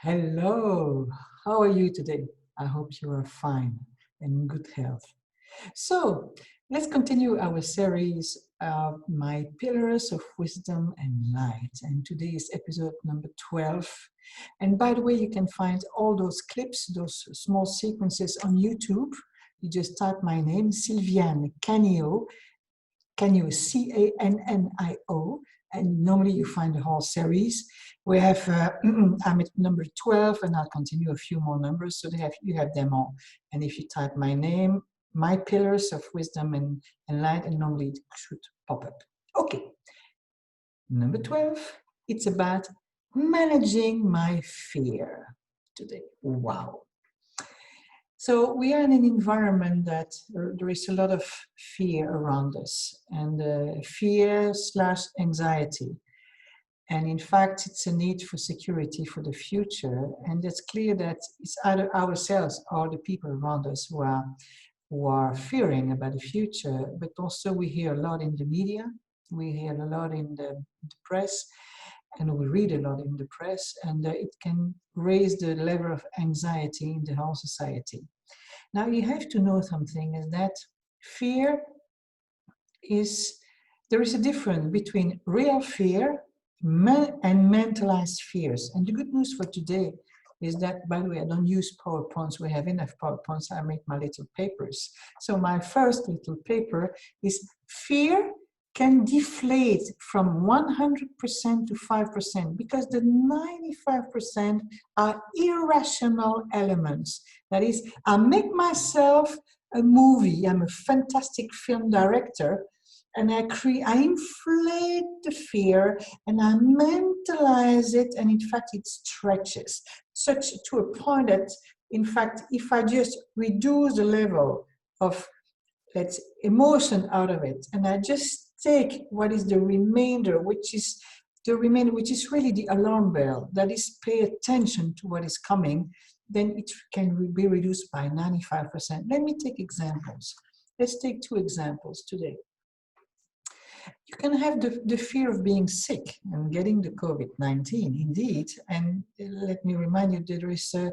Hello, how are you today? I hope you are fine and in good health. So, let's continue our series of My Pillars of Wisdom and Light. And today is episode number 12. And by the way, you can find all those clips, those small sequences on YouTube. You just type my name, Sylviane Canio, Canio, Cannio, and normally you find the whole series. We have, I'm at number 12, and I'll continue a few more numbers, so you have them all. And if you type my name, My Pillars of Wisdom and Light, and normally it should pop up. Okay, number 12, it's about managing my fear today. Wow. So we are in an environment that there is a lot of fear around us, and fear/anxiety. And in fact, it's a need for security for the future. And it's clear that it's either ourselves or the people around us who are fearing about the future. But also we hear a lot in the media, we hear a lot in the press, and we read a lot in the press, and it can raise the level of anxiety in the whole society. Now you have to know something is that fear there is a difference between real fear and mentalized fears. And the good news for today is that, by the way, I don't use PowerPoints. We have enough PowerPoints. I make my little papers. So my first little paper is fear can deflate from 100% to 5% because the 95% are irrational elements. That is, I make myself a movie. I'm a fantastic film director, and I inflate the fear and I mentalize it, and in fact it stretches such to a point that, in fact, if I just reduce the level of emotion out of it, and I just take what is the remainder, which is really the alarm bell, that is, pay attention to what is coming, then it can be reduced by 95%. Let me take examples. Let's take two examples today. You can have the fear of being sick and getting the COVID-19, indeed. And let me remind you that there is a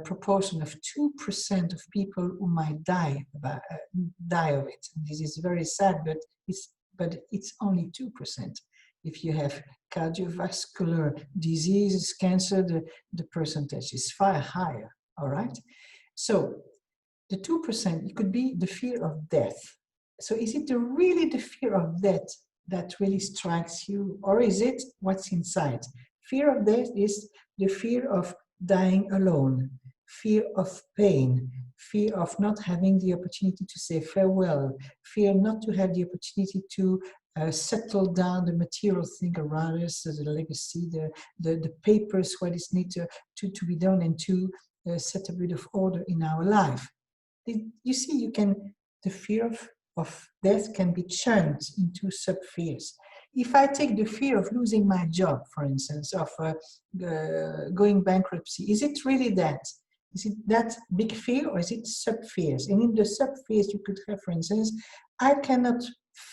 proportion of 2% of people who might die of it. This is very sad, but it's only 2%. If you have cardiovascular diseases, cancer, the percentage is far higher, all right? So the 2%, it could be the fear of death. So is it really the fear of death that really strikes you, or is it what's inside? Fear of death is the fear of dying alone, fear of pain, fear of not having the opportunity to say farewell, fear not to have the opportunity to settle down the material thing around us, the legacy, the papers, what is needed to be done, and to set a bit of order in our life. You see, the fear of death can be churned into sub-fears. If I take the fear of losing my job, for instance, of going bankruptcy, is it really that? Is it that big fear, or is it sub-fears? And in the sub-fears, you could have, for instance, I cannot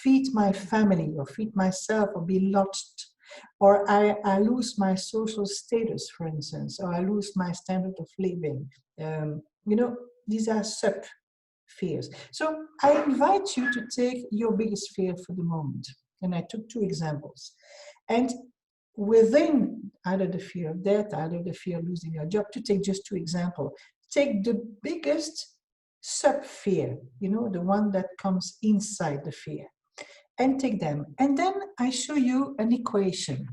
feed my family or feed myself or be lost, or I lose my social status, for instance, or I lose my standard of living. These are sub-fears. So I invite you to take your biggest fear for the moment. And I took two examples. And within either the fear of death, either the fear of losing your job, to take just two examples, take the biggest sub-fear, the one that comes inside the fear, and take them. And then I show you an equation.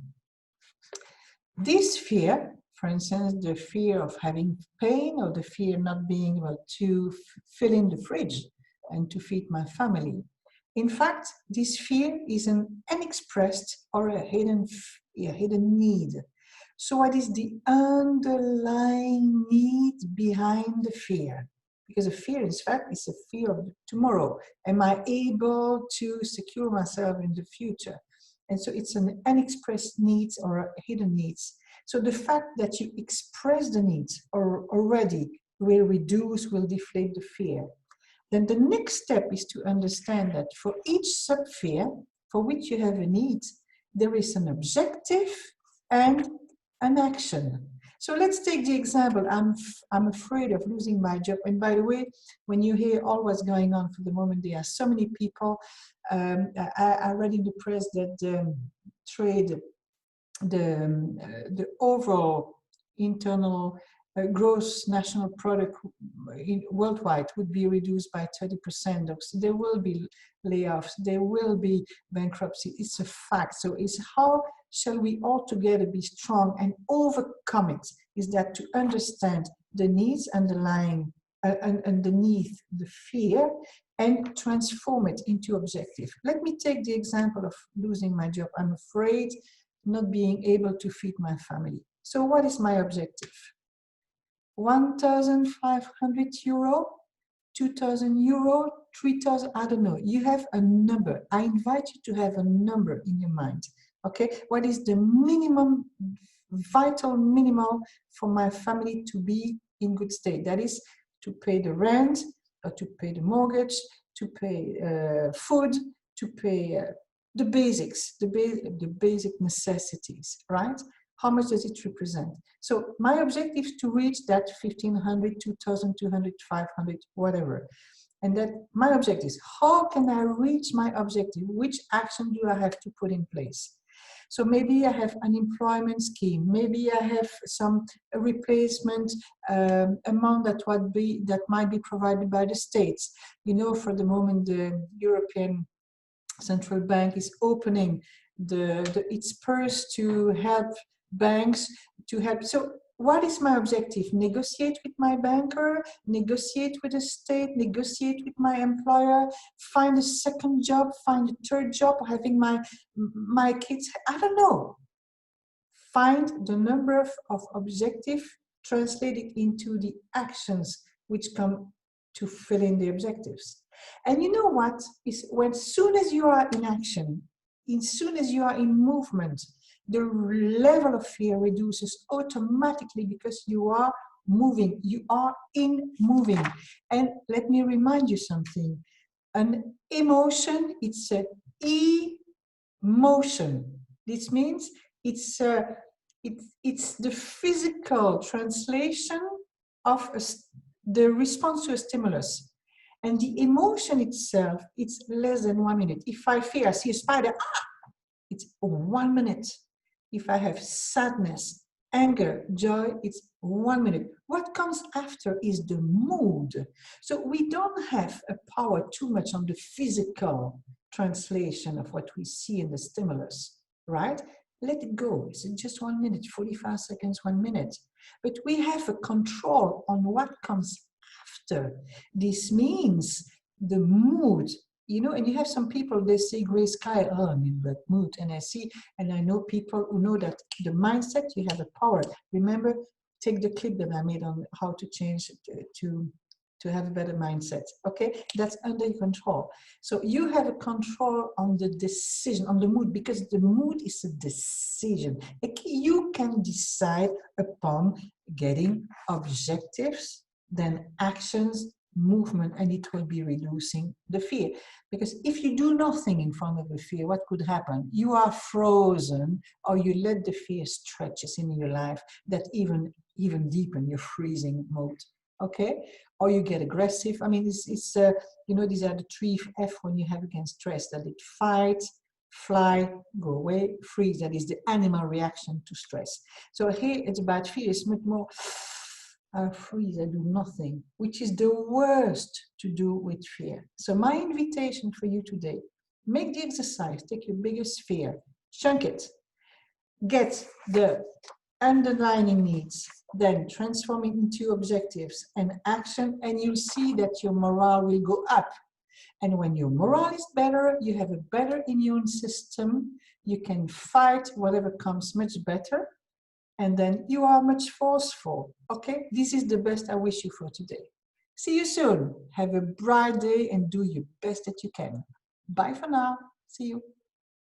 This fear, for instance, the fear of having pain, or the fear not being able to fill in the fridge and to feed my family. In fact, this fear is an unexpressed or a hidden need. So what is the underlying need behind the fear? Because a fear, in fact, is a fear of tomorrow. Am I able to secure myself in the future? And so it's an unexpressed needs or a hidden needs. So the fact that you express the needs already will deflate the fear. Then the next step is to understand that for each sub-fear for which you have a need, there is an objective and an action. So let's take the example. I'm afraid of losing my job. And by the way, when you hear all what's going on for the moment, there are so many people. I read in the press that the trade, the overall internal gross national product worldwide would be reduced by 30%. So there will be layoffs, there will be bankruptcy. It's a fact. So it's how shall we all together be strong and overcome it? Is that to understand the needs underlying underneath the fear and transform it into objective. Let me take the example of losing my job. I'm afraid not being able to feed my family. So what is my objective? 1,500 euro, 2,000 euro, 3,000, I don't know. You have a number. I invite you to have a number in your mind. Okay, what is the minimum, vital minimum for my family to be in good state? That is to pay the rent, or to pay the mortgage, to pay food, to pay the basics, the basic necessities, right? How much does it represent? So my objective is to reach that 1,500, 2,200, 500, whatever. And that my objective is, how can I reach my objective? Which action do I have to put in place? So maybe I have an employment scheme. Maybe I have some replacement amount that might be provided by the states. You know, for the moment, the European Central Bank is opening its purse to help banks to help. So what is my objective? Negotiate with my banker, negotiate with the state, negotiate with my employer, find a second job, find a third job, having my kids, I don't know. Find the number of objectives, translate it into the actions which come to fill in the objectives. And you know what? Is when soon as you are in action, as soon as you are in movement, the level of fear reduces automatically because you are moving, you are in moving. And let me remind you something. An emotion, it's an emotion. This means it's the physical translation of the response to a stimulus. And the emotion itself, it's less than 1 minute. If I fear, I see a spider, it's 1 minute. If I have sadness, anger, joy, it's 1 minute. What comes after is the mood. So we don't have a power too much on the physical translation of what we see in the stimulus, right? Let it go. It's just 1 minute, 45 seconds, 1 minute. But we have a control on what comes after. This means the mood, you know, and you have some people, they say gray sky, oh, I'm in that mood. And I know people who know that the mindset, you have a power. Remember, take the clip that I made on how to change to have a better mindset. Okay, that's under your control. So you have a control on the decision, on the mood, because the mood is a decision. You can decide upon getting objectives, then actions, movement, and it will be reducing the fear. Because if you do nothing in front of the fear, what could happen? You are frozen, or you let the fear stretches in your life that even deepen your freezing mode. Okay, or you get aggressive. I mean, it's you know, these are the 3 F when you have against stress. That it fight, fly, go away, freeze. That is the animal reaction to stress. So here it's about fear. It's much more I freeze, I do nothing, which is the worst to do with fear. So my invitation for you today, make the exercise, take your biggest fear, chunk it, get the underlying needs, then transform it into objectives and action, and you'll see that your morale will go up. And when your morale is better, you have a better immune system, you can fight whatever comes much better, and then you are much forceful. Okay, this is the best I wish you for today. See you soon. Have a bright day and do your best that you can. Bye for now. See you.